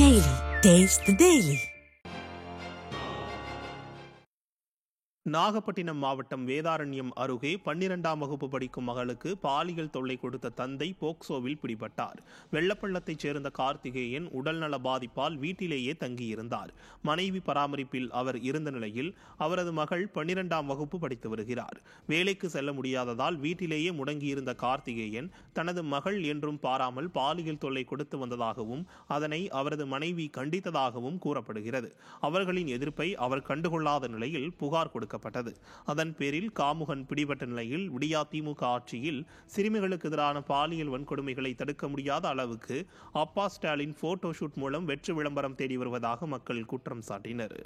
Daily. Taste the Daily. Nagapattinam மாவட்டம் வேதாரண்யம் அருகே 12ஆம் வகுப்பு படிக்கும் மகளுக்கு பாலியல் தொல்லை கொடுத்த தந்தை போக்சோவில் பிடிபட்டார். வெள்ளப்பள்ளத்தைச் சேர்ந்த கார்த்திகேயன் உடல்நல பாதிப்பால் வீட்டிலேயே தங்கியிருந்தார். மனைவி பராமரிப்பில் அவர் இருந்த நிலையில் அவரது மகள் 12ஆம் வகுப்பு படித்து வருகிறார். வேலைக்கு செல்ல முடியாததால் வீட்டிலேயே முடங்கியிருந்த கார்த்திகேயன் தனது மகள் என்றும் பாராமல் பாலியல் தொல்லை கொடுத்து வந்ததாகவும் அதனை அவரது மனைவி கண்டித்ததாகவும் கூறப்படுகிறது. அவர்களின் எதிர்ப்பை அவர் கண்டுகொள்ளாத நிலையில் புகார் கொடுக்க அதன் பேரில் காமுகன் பிடிபட்ட நிலையில் விடியா திமுக ஆட்சியில் சிறுமிகளுக்கு எதிரான பாலியல் வன்கொடுமைகளை தடுக்க முடியாத அளவுக்கு அப்பா ஸ்டாலின் போட்டோ ஷூட் மூலம் வெற்றி விளம்பரம் தேடி வருவதாக மக்கள் குற்றம் சாட்டினர்.